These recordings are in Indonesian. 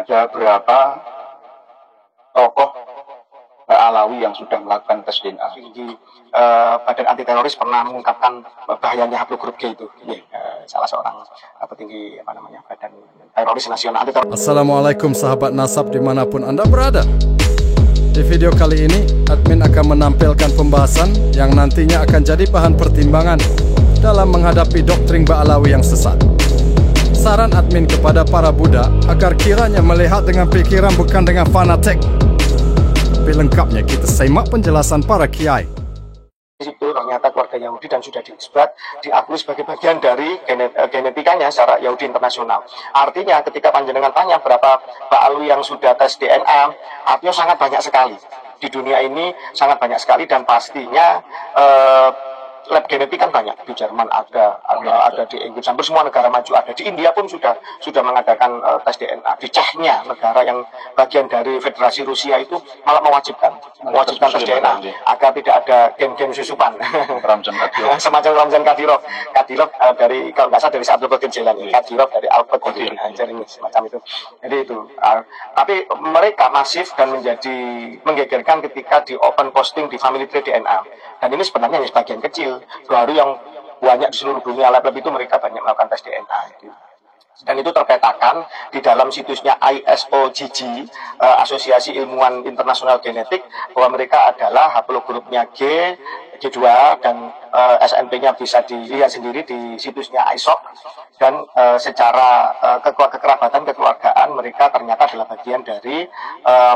ada berapa tokoh Alawi yang sudah melakukan tes DNA. Badan anti teroris pernah mengungkapkan bahayanya haplogrup G itu. Salah seorang petinggi badan teroris nasional anti teroris. Assalamualaikum sahabat Nasab dimanapun Anda berada. Di video kali ini, admin akan menampilkan pembahasan yang nantinya akan jadi bahan pertimbangan dalam menghadapi doktrin Ba'alawi yang sesat. Saran admin kepada para Buddha agar kiranya melihat dengan pikiran bukan dengan fanatik. Tapi lengkapnya kita simak penjelasan para kiai. Di situ ternyata keluarga Yahudi dan sudah diisbat, diakui sebagai bagian dari genetikanya secara Yahudi internasional. Artinya ketika panjenengan tanya berapa Ba'alawi yang sudah tes DNA, artinya sangat banyak sekali. Di dunia ini sangat banyak sekali dan pastinya lab genetik kan banyak. Di Jerman ada di Inggris, hampir semua negara maju ada. Di India pun sudah mengadakan tes DNA. Di Chechnya, negara yang bagian dari Federasi Rusia itu malah mewajibkan tes DNA agar tidak ada geng-geng susupan. Semacam Ramzan Kadyrov. Kadyrov dari, kalau nggak salah, dari Abdul Qadir Jailani. Kadyrov dari Albert Qadir. Semacam itu. Jadi itu. Tapi mereka masif dan menjadi menggegerkan ketika di open posting di Family Tree DNA. Dan ini sebenarnya hanya sebagian kecil, baru yang banyak di seluruh dunia lab-lab itu mereka banyak melakukan tes DNA. Dan itu terpetakan di dalam situsnya ISOGG, Asosiasi Ilmuwan Internasional Genetik, bahwa mereka adalah haplogrupnya G2 dan SNP-nya bisa dilihat sendiri di situsnya ISOG. Dan secara kekerabatan, kekeluargaan, mereka ternyata adalah bagian dari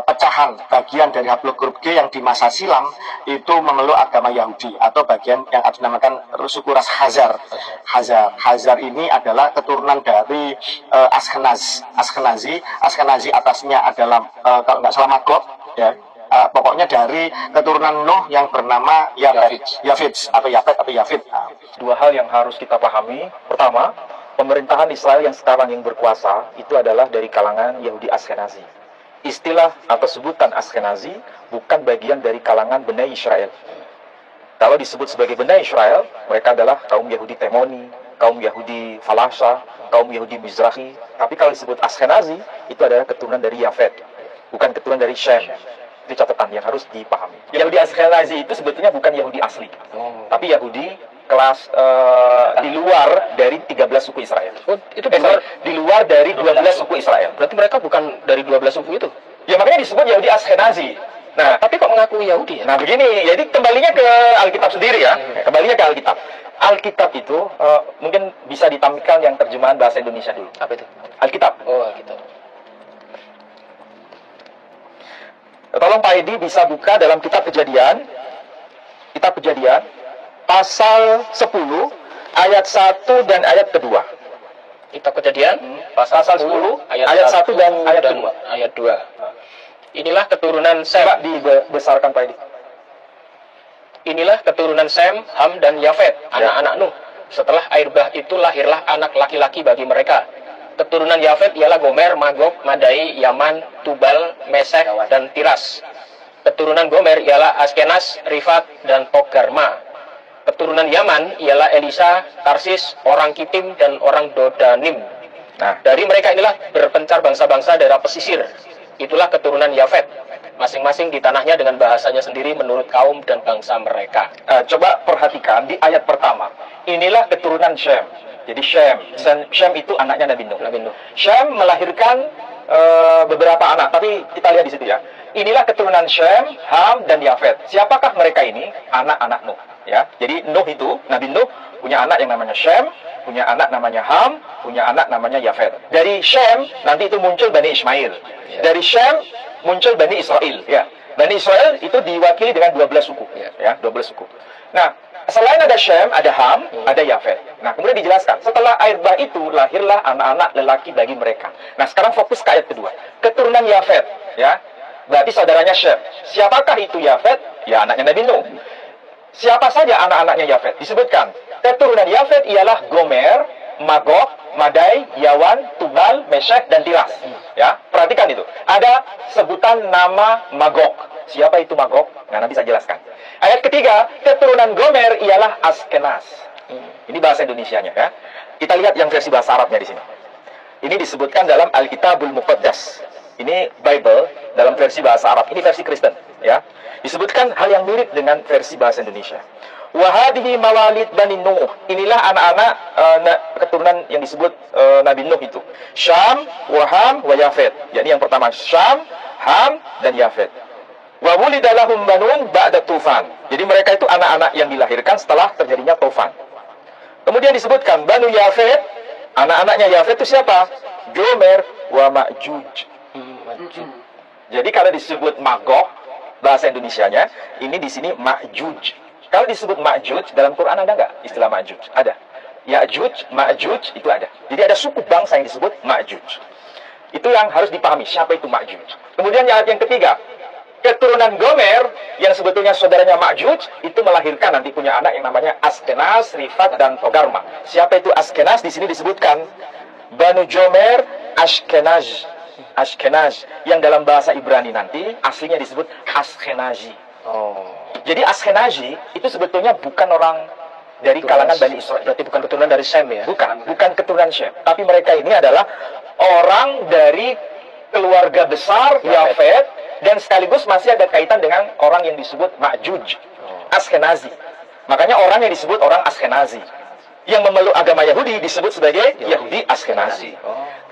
pecahan, bagian dari haplogrup G yang di masa silam itu memeluk agama Yahudi, atau bagian yang dinamakan suku ras Khazar. Khazar ini adalah keturunan dari Ashkenazi atasnya adalah kalau nggak salah Magog, ya. Pokoknya dari keturunan Nuh yang bernama Yafid atau Yafid. Dua hal yang harus kita pahami. Pertama, pemerintahan Israel yang sekarang yang berkuasa itu adalah dari kalangan Yahudi Ashkenazi. Istilah atau sebutan Ashkenazi bukan bagian dari kalangan Bnei Israel. Kalau disebut sebagai Bnei Israel, mereka adalah kaum Yahudi Temoni, kaum Yahudi Falasha, kaum Yahudi Mizrahi. Tapi kalau disebut Ashkenazi, itu adalah keturunan dari Yafet, bukan keturunan dari Shem. Itu catatan yang harus dipahami. Yahudi Ashkenazi itu sebetulnya bukan Yahudi asli, tapi Yahudi kelas di luar dari 13 suku Israel. Itu di luar dari 12 suku Israel. Berarti mereka bukan dari 12 suku itu? Ya makanya disebut Yahudi Ashkenazi. Nah, tapi kok mengaku Yahudi ya? Nah begini, jadi kembalinya ke Alkitab sendiri ya. Kembalinya ke Alkitab. Alkitab itu mungkin bisa ditampilkan yang terjemahan bahasa Indonesia dulu. Apa itu? Alkitab. Oh, Alkitab. Tolong Pak Edi bisa buka dalam kitab Kejadian. Kitab Kejadian pasal 10 ayat 1 dan ayat kedua. Kitab Kejadian Pasal 10 ayat 1 dan ayat kedua. Ayat 2. Inilah keturunan Sem. Coba dibesarkan Pak Edi. Inilah keturunan Sem, Ham dan Yafet, anak-anak Nuh. Setelah air bah itu lahirlah anak laki-laki bagi mereka. Keturunan Yafet ialah Gomer, Magog, Madai, Yaman, Tubal, Mesek, dan Tiras. Keturunan Gomer ialah Askenaz, Rifat, dan Togarma. Keturunan Yaman ialah Elisa, Tarsis, orang Kitim, dan orang Dodanim. Nah, dari mereka inilah berpencar bangsa-bangsa daerah pesisir. Itulah keturunan Yafet. Masing-masing di tanahnya dengan bahasanya sendiri menurut kaum dan bangsa mereka. Coba perhatikan di ayat pertama. Inilah keturunan Shem. Jadi Shem itu anaknya Nabi Nuh. Shem melahirkan beberapa anak, tapi kita lihat di situ ya. Inilah keturunan Shem, Ham, dan Yafet. Siapakah mereka ini? Anak-anak Nuh. Ya, jadi Nuh itu, Nabi Nuh punya anak yang namanya Shem, punya anak namanya Ham, punya anak namanya Yafet. Dari Shem nanti itu muncul Bani Ismail. Dari Shem muncul Bani Israel. Ya, Bani Israel itu diwakili dengan 12 suku. Ya, 12 suku. Nah, selain ada Shem, ada Ham, ada Yafet. Nah, kemudian dijelaskan, setelah air bah itu lahirlah anak-anak lelaki bagi mereka. Nah, sekarang fokus ke ayat kedua. Keturunan Yafet, ya. Berarti saudaranya Shem. Siapakah itu Yafet? Ya, anaknya Nabi Nuh. Siapa saja anak-anaknya Yafet? Disebutkan. Keturunan Yafet ialah Gomer, Magog, Madai, Yawan, Tubal, Meshek, dan Tiras. Ya, perhatikan itu. Ada sebutan nama Magog. Siapa itu Magog? Nah, nanti saya jelaskan. Ayat ketiga, keturunan Gomer ialah Askenaz. Ini bahasa Indonesianya ya. Kita lihat yang versi bahasa Arabnya di sini. Ini disebutkan dalam Alkitabul Muqaddas. Ini Bible dalam versi bahasa Arab. Ini versi Kristen, ya. Disebutkan hal yang mirip dengan versi bahasa Indonesia. Wahadihi mawalid Bani Nuh. Inilah anak-anak keturunan yang disebut Nabi Nuh itu. Syam, Waham, wa Yafet. Jadi yang pertama Syam, Ham, dan Yafet. Wa wulidalahum banun ba'da tufan. Jadi mereka itu anak-anak yang dilahirkan setelah terjadinya tufan. Kemudian disebutkan Banu Yafet, anak-anaknya Yafet itu siapa? Gomer wa Ma'juj. Jadi kalau disebut Magog, bahasa Indonesianya, ini di sini Ma'juj. Kalau disebut Ma'juj, dalam Quran ada nggak istilah Ma'juj? Ada. Ya'juj, Ma'juj, itu ada. Jadi ada suku bangsa yang disebut Ma'juj. Itu yang harus dipahami, siapa itu Ma'juj. Kemudian ayat yang ketiga, keturunan Gomer, yang sebetulnya saudaranya Ma'juj, itu melahirkan nanti punya anak yang namanya Askenaz, Rifat, dan Togarma. Siapa itu Askenaz? Di sini disebutkan Banu Jomer Ashkenaz. Ashkenaz, yang dalam bahasa Ibrani nanti aslinya disebut Ashkenazi. Jadi Ashkenazi itu sebetulnya bukan orang dari kalangan Bani Israel. Berarti bukan keturunan dari Sem ya? Bukan keturunan Shem. Tapi mereka ini adalah orang dari keluarga besar Yafet, dan sekaligus masih ada kaitan dengan orang yang disebut Ma'juj, Ashkenazi. Makanya orang yang disebut orang Ashkenazi, yang memeluk agama Yahudi disebut sebagai Yahudi Ashkenazi.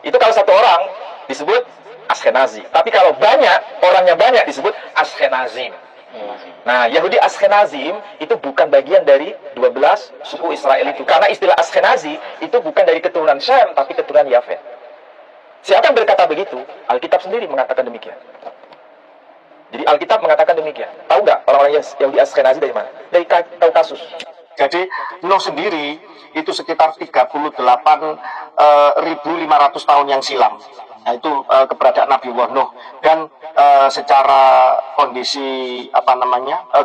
Itu kalau satu orang disebut Ashkenazi. Tapi kalau banyak, orangnya banyak disebut Ashkenazim. Nah, Yahudi Ashkenazim itu bukan bagian dari 12 suku Israel itu. Karena istilah Ashkenazi itu bukan dari keturunan Shem, tapi keturunan Yafet. Siapa yang berkata begitu? Alkitab sendiri mengatakan demikian. Jadi Alkitab mengatakan demikian. Tahu nggak orang-orang Yahudi Ashkenazi dari mana? Dari Kaukasus. Jadi Nuh sendiri itu sekitar 38.500 tahun yang silam. Nah, itu keberadaan Nabi Nuh. Dan secara kondisi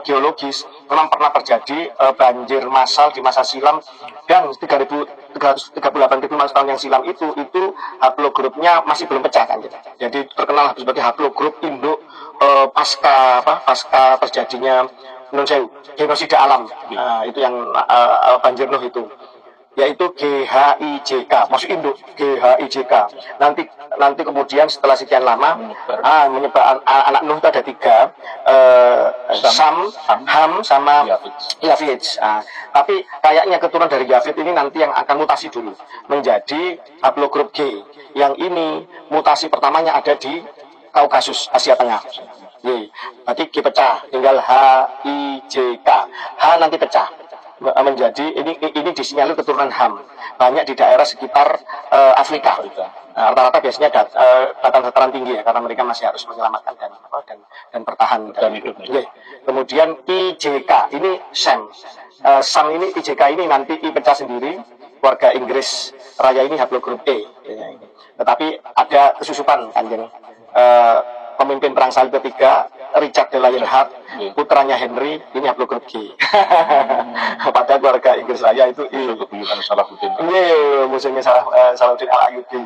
geologis memang pernah terjadi banjir massal di masa silam, dan 38.500 tahun yang silam itu haplogrupnya masih belum pecah kan gitu. Jadi terkenal sebagai haplogrup induk pasca terjadinya genosida alam. Itu yang banjir Nuh itu, yaitu GHIJK, maksud induk GHIJK. Nanti kemudian setelah sekian lama menyebar anak Nuh itu ada 3, Sam, Ham, sama Yafet. Tapi kayaknya keturunan dari Yafet ini nanti yang akan mutasi dulu menjadi haplogrup G. Yang ini mutasi pertamanya ada di Kaukasus, Asia Tengah. Berarti G pecah, tinggal HIJK. H nanti pecah menjadi ini disinyalir keturunan Ham, banyak di daerah sekitar Afrika. Rata-rata biasanya dataran tinggi ya, karena mereka masih harus menyelamatkan dan bertahan dan hidup. Kemudian IJK ini Sam. Sam ini IJK ini nanti I pecah sendiri, keluarga Inggris Raya ini haplogrup E. Tetapi ada kesusupan kanjeng. Pemimpin perang salib ketiga Richard de Lionheart, putranya Henry, ini haplogrup G. Pada keluarga Inggris Raya itu Salahuddin. Musuhnya Salahuddin Al-Ayyubi.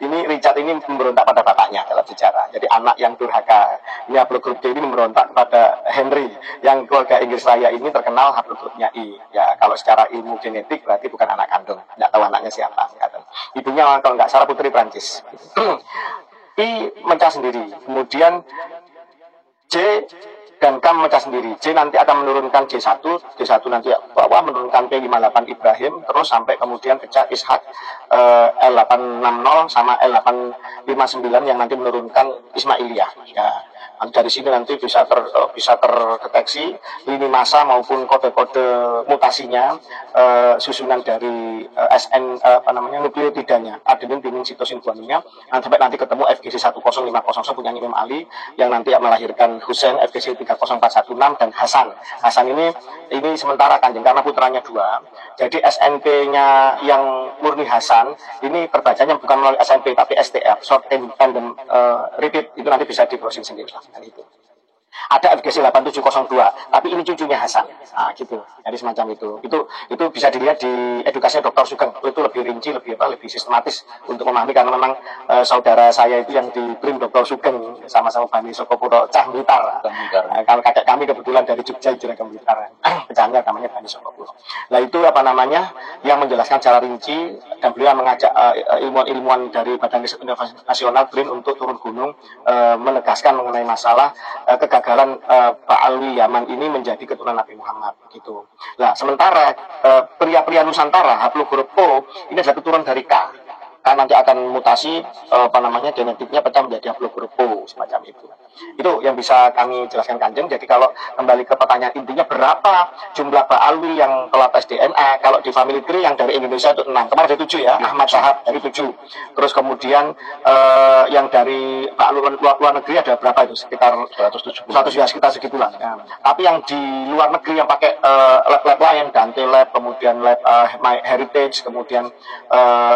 Ini Richard ini memberontak pada bapaknya dalam sejarah. Jadi anak yang durhaka. Ini haplogrup G ini memberontak pada Henry. Yang keluarga Inggris Raya ini terkenal haplogrupnya I. Ya, kalau secara ilmu genetik berarti bukan anak kandung. Tidak tahu anaknya siapa. Ibunya kalau nggak salah putri Prancis. I mecah sendiri, kemudian J dan Kam mecah sendiri. J nanti akan menurunkan J1 nanti bawah menurunkan P58 Ibrahim, terus sampai kemudian pecah Ishak L860 sama L859 yang nanti menurunkan Ismailiyah. Ya, dari sini nanti bisa terdeteksi lini masa maupun kode-kode mutasinya, susunan dari nukleotidanya, adenin, timin, sitosin, guaninnya, sampai nanti ketemu FGC 1050 punya Imam Ali yang nanti melahirkan Husain, FGC 30416 dan Hasan. Hasan ini sementara kanjeng karena putranya 2. Jadi SNP-nya yang murni Hasan ini terbacanya bukan melalui SNP tapi STR, short tandem repeat, itu nanti bisa di browsing sendiri lah. Itu. Ada FGC 8702, tapi ini cucunya Hasan. Nah, gitu. Jadi semacam itu. Itu bisa dilihat di edukasi Dr. Sugeng. Itu lebih rinci, lebih sistematis untuk memahami, karena memang saudara saya itu yang di BRIN Dr. Sugeng, sama-sama Bani Sokopuro Cah Blitar. Kalau kakek kami kebetulan dari Jogja Juragan Blitar. Pecahnya namanya Bani Sokopuro. Nah, itu yang menjelaskan secara rinci, dan beliau mengajak ilmuwan-ilmuwan dari Badan Riset Nasional BRIN untuk turun gunung menegaskan mengenai masalah kegagalan Pak Alwi Yaman ini menjadi keturunan Nabi Muhammad gitu. Nah, sementara pria-pria Nusantara haplogrup O ini adalah keturunan dari K. Kan nanti akan mutasi genetiknya pecah menjadi haplogrup O semacam itu. Itu yang bisa kami jelaskan Kanjeng. Jadi kalau kembali ke pertanyaan intinya, berapa jumlah Pak Alwi yang telah tes DNA? Kalau di family tree yang dari Indonesia itu 6. Kemarin ada 7 ya, Ahmad Syahab dari 7. Terus kemudian yang dari Pak luar negeri ada berapa itu? Sekitar 170. Ya, sekitar segitulah. Ya. Tapi yang di luar negeri yang pakai lab lain, Dante Lab, kemudian lab My Heritage, kemudian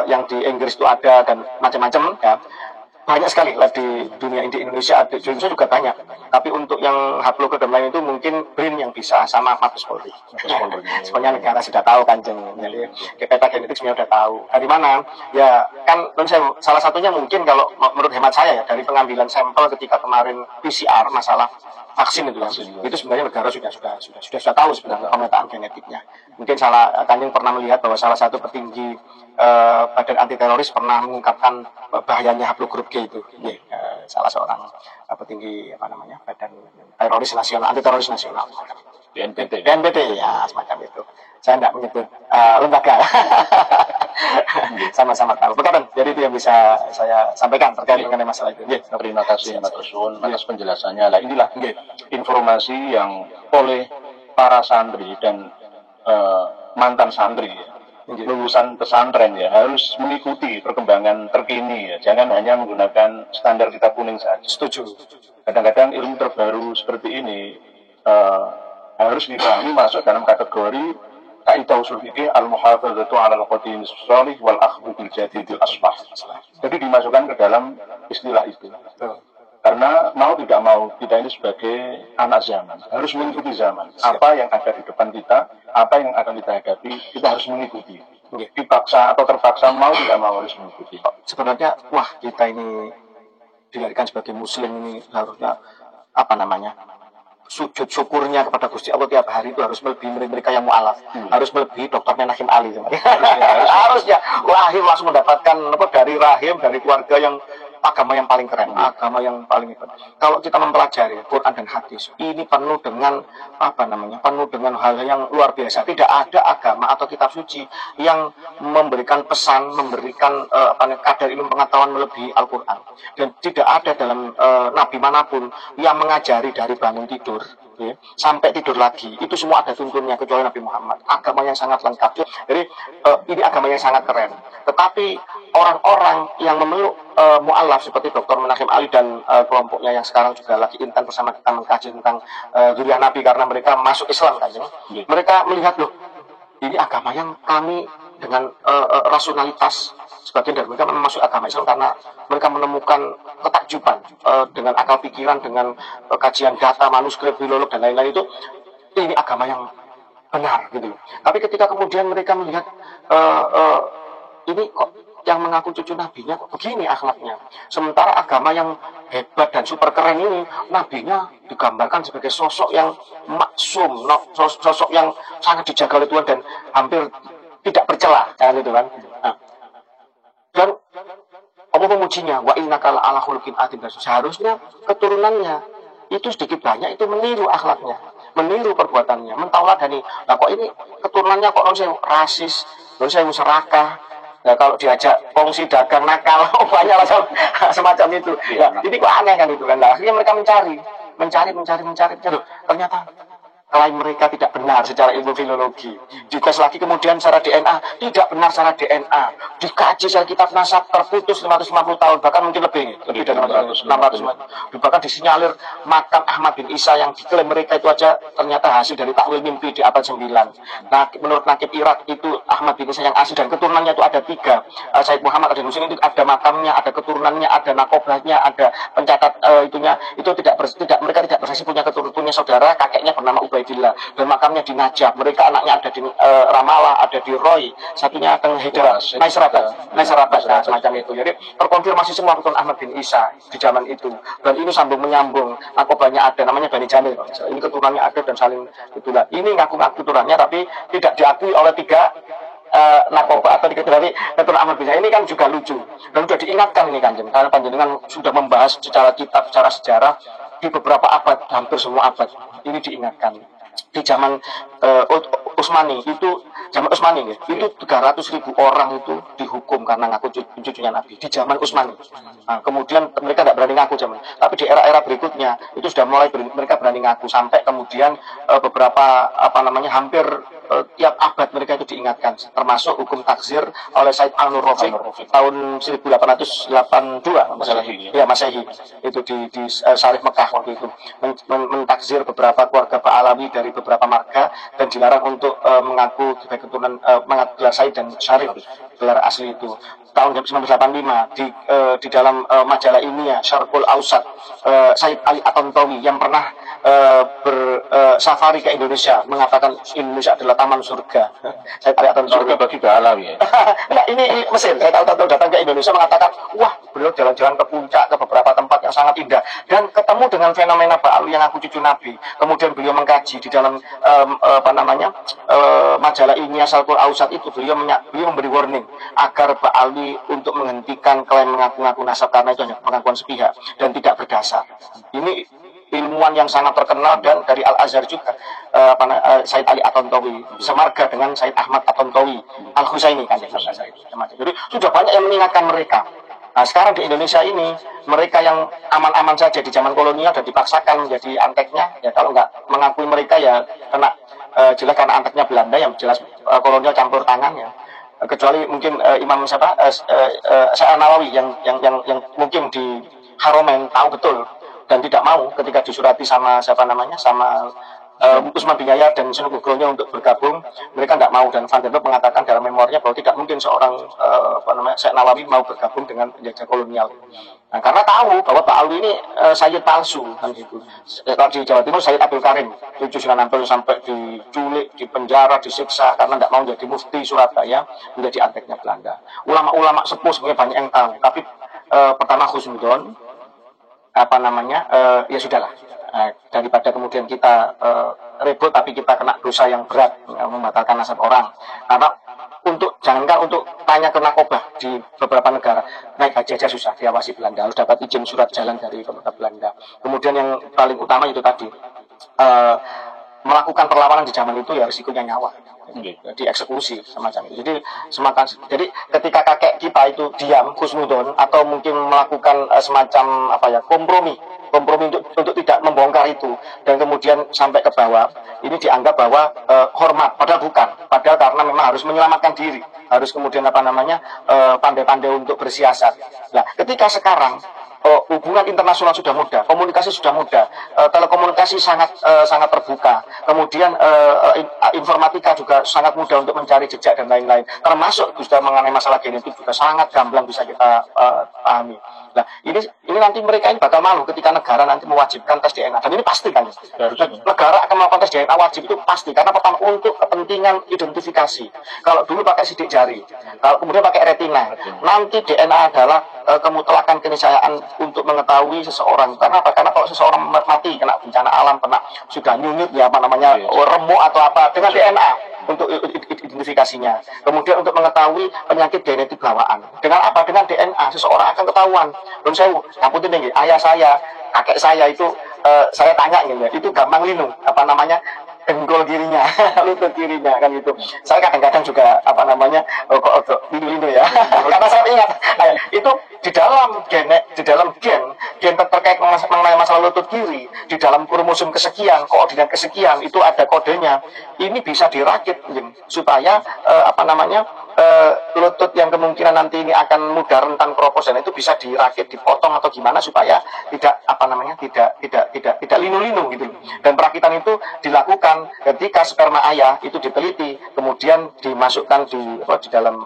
yang di Inggris itu ada, dan macam-macam ya. Banyak sekali lab di dunia, di Indonesia juga banyak. Tapi untuk yang haplogrup lain itu mungkin BRIN yang bisa, sama Mabes Polri. Sebenarnya negara sudah tahu Kanjeng. Jadi peta genetik sebenarnya sudah tahu. Dari mana? Ya kan salah satunya mungkin kalau menurut hemat saya ya, dari pengambilan sampel ketika kemarin PCR masalah vaksin itu ya. Itu sebenarnya negara sudah tahu sebenarnya pemetaan genetiknya. Mungkin Kanjeng pernah melihat bahwa salah satu petinggi Badan Anti Teroris pernah mengungkapkan bahayanya haplogrup G itu. Salah seorang petinggi Badan Teroris Nasional, Anti Teroris Nasional. BNPT ya, semacam itu. Saya tidak menyebut lembaga. Sama-sama tahu. Betul. Jadi itu yang bisa saya sampaikan terkait mengenai masalah itu. Terima kasih Mas Sun atas penjelasannya. Nah, inilah informasi yang oleh para santri dan mantan santri, lulusan pesantren ya, harus mengikuti perkembangan terkini ya. Jangan hanya menggunakan standar kitab kuning saja. Setuju. Kadang-kadang ilmu terbaru seperti ini harus dipahami masuk dalam kategori kaidah usul fikih al-muhafadzatu 'ala al-qadim as-shalih wal akhdhu bil jadidil asbah. Jadi dimasukkan ke dalam istilah itu. Karena mau tidak mau kita ini sebagai anak zaman harus mengikuti zaman. Apa yang ada di depan kita, apa yang akan kita hadapi, kita harus mengikuti. Dipaksa atau terpaksa, mau tidak mau harus mengikuti. Sebenarnya kita ini dilahirkan sebagai muslim ini harusnya sujud syukurnya kepada Gusti Allah tiap hari itu harus melebihi mereka yang mu'alaf, harus melebihi dokternya Nahim Ali. Harusnya lahir langsung mendapatkan dari keluarga yang agama yang paling keren, agama yang paling hebat. Kalau kita mempelajari Quran dan hadis, ini penuh dengan penuh dengan hal yang luar biasa. Tidak ada agama atau kitab suci yang memberikan pesan, memberikan kadar ilmu pengetahuan melebihi Al-Quran. Dan tidak ada dalam nabi manapun yang mengajari dari bangun tidur sampai tidur lagi, itu semua ada tuntunnya kecuali Nabi Muhammad. Agama yang sangat lengkap. Jadi ini agama yang sangat keren. Tetapi orang-orang yang memeluk mu'alaf seperti Dr. Menachem Ali dan kelompoknya yang sekarang juga lagi intan bersama kita mengkaji tentang zuriyah Nabi, karena mereka masuk Islam kan, mereka melihat ini agama yang kami dengan rasionalitas. Sebagian dari mereka masuk agama Islam karena mereka menemukan ketakjuban dengan akal pikiran, dengan kajian data, manuskrip, filolog dan lain-lain itu. Ini agama yang benar gitu. Tapi ketika kemudian mereka melihat ini kok yang mengaku cucu nabinya kok begini akhlaknya. Sementara agama yang hebat dan super keren ini, nabinya digambarkan sebagai sosok yang maksum, sosok yang sangat dijaga oleh Tuhan dan hampir tidak bercela, jangan itu kan. Dan Allah memujinya, wa innaka la'ala khuluqin adzim. Seharusnya keturunannya itu sedikit banyak itu meniru akhlaknya, meniru perbuatannya, mentauladani. Nah kok ini keturunannya kok saya rasis, saya serakah. Nah kalau diajak kongsi dagang nakal, banyak macam semacam itu. Nah, ini kok aneh kan itu kan. Nah, akhirnya mereka mencari. Ternyata klaim mereka tidak benar secara ilmu filologi. Dites lagi kemudian secara DNA, tidak benar secara DNA. Dikaji secara kitab nasab terputus 550 tahun, bahkan mungkin lebih dari 600. Bahkan disinyalir makam Ahmad bin Isa yang diklaim mereka itu aja ternyata hasil dari takwil mimpi di abad 9. Nah, menurut Nakib Irak itu Ahmad bin Isa yang asli dan keturunannya itu ada 3. Said Muhammad ada Husain itu ada makamnya, ada keturunannya, ada nakobahnya, ada pencatat itunya. Itu mereka tidak bersaksi punya punya saudara kakeknya bernama Ubaidillah dan makamnya di Najaf. Mereka anaknya ada di Ramallah, ada di Roy, satunya di Hidra, Naisrabat, nah, semacam itu. Jadi terkonfirmasi semua keturunan Ahmad bin Isa di zaman itu. Dan ini sambung menyambung. Nakobahnya ada, namanya Bani Jamil. Ini keturunannya ada dan saling itulah. Ini ngaku-ngaku keturunannya tapi tidak diakui oleh 3 nakoba atau dari keturunan Ahmad bin Isa. Ini kan juga lucu dan sudah diingatkan ini Kanjeng, karena panjenengan sudah membahas secara kitab, secara sejarah di beberapa abad, hampir semua abad ini diingatkan. Di zaman Utsmani itu, zaman Utsmani ya, itu 300.000 orang itu dihukum karena ngaku cucunya Nabi di zaman Utsmani. Nah, kemudian mereka tidak berani ngaku zaman, tapi di era-era berikutnya itu sudah mulai mereka berani ngaku sampai kemudian beberapa hampir tiap abad mereka itu diingatkan, termasuk hukum takzir oleh Said Al-Nurrafiq tahun 1882 Masehi itu di Syarif Mekah waktu itu mentakzir beberapa keluarga Ba'alawi dari beberapa marga dan dilarang untuk mengaku sebagai keturunan mengaku gelar Said dan Syarif, gelar asli itu. Tahun 1985 di dalam majalah Ilmiah Syarqul Ausat, Said Ali At-Tantawi yang pernah bersafari ke Indonesia mengatakan Indonesia adalah taman surga. Said Ali At-Tantawi Surga bagi Ba'alawi ya. Nah ini Mesir, saya tahu datang ke Indonesia mengatakan, wah beliau jalan-jalan ke puncak, ke beberapa tempat yang sangat indah dan ketemu dengan fenomena Ba'alawi yang aku cucu Nabi. Kemudian beliau mengkaji di dalam majalah Ilmiah Syarqul Ausat itu, beliau memberi warning agar Ba'alawi untuk menghentikan klaim mengaku-ngaku nasab karena itu hanya pengakuan sepihak dan tidak berdasar. Ini ilmuwan yang sangat terkenal dan dari Al-Azhar juga, Said Ali At-Tantawi semarga dengan Said Ahmad At-Tantawi Al-Husaini kan. Jadi sudah banyak yang mengingatkan mereka. Nah sekarang di Indonesia ini mereka yang aman-aman saja di zaman kolonial dan dipaksakan menjadi anteknya, ya kalau nggak mengakui mereka ya kena jelas karena anteknya Belanda, yang jelas kolonial campur tangan ya. Kecuali mungkin Imam Syekh Nawawi yang mungkin di Haromain tahu betul dan tidak mau ketika disurati sama Utsman bin Yahya dan Sunan Nugroho untuk bergabung, mereka tidak mau dan Van der Lubbe mengatakan dalam memorinya bahwa tidak mungkin seorang Syekh Nawawi mau bergabung dengan penjajah kolonial. Nah, karena tahu bahwa Ba'alawi ini Sayyid palsu kan gitu. Kalau di Jawa Timur Sayyid Abdul Karim, cucu Sunan Ampel sampai diculik, dipenjara, disiksa karena tidak mau jadi mufti Surabaya, menjadi anteknya Belanda. Ulama-ulama sepuh sebenarnya banyak yang tahu, tapi pertama khusnudon ya sudahlah. Daripada kemudian kita ribut tapi kita kena dosa yang berat, membatalkan nasab orang. Karena jangankan untuk tanya ke nakobah di beberapa negara, naik haji aja susah, diawasi Belanda, harus dapat izin surat jalan dari pemerintah Belanda. Kemudian yang paling utama itu tadi, melakukan perlawanan di zaman itu ya risikonya nyawa, dieksekusi semacam itu. Jadi ketika kakek kita itu diam, khusnudon, atau mungkin melakukan semacam kompromi untuk tidak membongkar itu dan kemudian sampai ke bawah, ini dianggap bahwa hormat, padahal bukan, padahal karena memang harus menyelamatkan diri, harus kemudian pandai-pandai untuk bersiasat. Nah ketika sekarang hubungan internasional sudah mudah, komunikasi sudah mudah, telekomunikasi sangat terbuka, kemudian informatika juga sangat mudah untuk mencari jejak dan lain-lain, termasuk sudah mengenai masalah genetik juga sangat gamblang bisa kita pahami. Nah ini nanti mereka ini bakal malu ketika negara nanti mewajibkan tes DNA, dan ini pasti kan negara akan melakukan tes DNA wajib, itu pasti, karena pertama untuk kepentingan identifikasi. Kalau dulu pakai sidik jari, kalau kemudian pakai retina, nanti DNA adalah kemutlakan keniscayaan untuk mengetahui seseorang. Karena apa? Karena kalau seseorang mati kena bencana alam, kena sudah nyunyut remuk atau apa, dengan DNA untuk identifikasinya. Kemudian untuk mengetahui penyakit genetik bawaan. Dengan apa? Dengan DNA seseorang akan ketahuan. Belum saya ngaputin nih, ayah saya, kakek saya itu saya tanya itu gampang linu dengkul kirinya, lutut kirinya kan gitu. Saya kadang-kadang juga linu ya. Karena saya ingat itu di dalam gen gen terkait mengenai masalah lutut kiri di dalam kromosom kesekian, koordinat kesekian itu ada kodenya. Ini bisa dirakit supaya lutut yang kemungkinan nanti ini akan mudah rentan keropos dan itu bisa dirakit, dipotong atau gimana supaya tidak linu-linu gitu. Dan perakitan itu dilakukan ketika sperma ayah itu diteliti, kemudian dimasukkan di dalam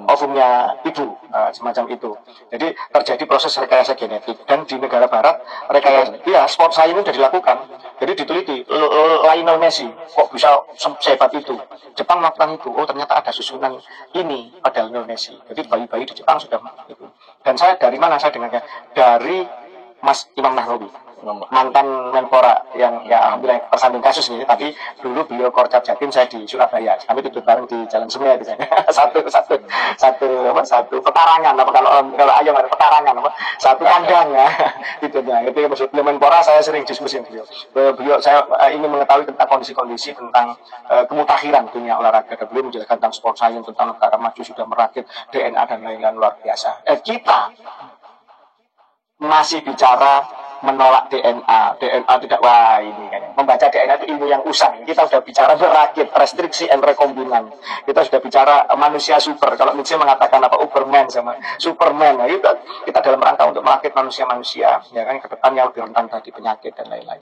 ovumnya ibu, semacam itu. Jadi terjadi proses rekayasa genetik. Dan di negara barat rekayasa sport science itu sudah dilakukan. Jadi diteliti Lionel Messi kok bisa sehebat itu. Jepang melakukan itu. Oh ternyata ada susunan ini pada Lionel Messi. Jadi bayi-bayi di Jepang sudah itu. Dan saya dari mana saya dengarnya? Dari Mas Imam Nahrawi, mantan Menpora yang ya alhamdulillah tersandung kasus ini, tapi dulu beliau Korcap Jatim, saya di Surabaya, kami duduk bareng di Jalan Semia di sana. satu petarangan kalau ayo petarangan satu kandang ya itu ya. Itu maksud beliau Menpora, saya sering diskusi dengan beliau. Saya ingin mengetahui tentang kondisi-kondisi tentang kemutakhiran dunia olahraga, dan beliau menjelaskan tentang sport science, tentang negara maju sudah merakit DNA dan lain-lain luar biasa. Kita masih bicara menolak DNA tidak, wah ini kan membaca DNA itu ilmu yang usang. Kita sudah bicara merakit, restriksi and rekombinan. Kita sudah bicara manusia super. Kalau Nietzsche mengatakan Uberman sama Superman, nah, kita dalam rangka untuk merakit manusia-manusia ya kan ke depannya lebih rentan tadi penyakit dan lain-lain.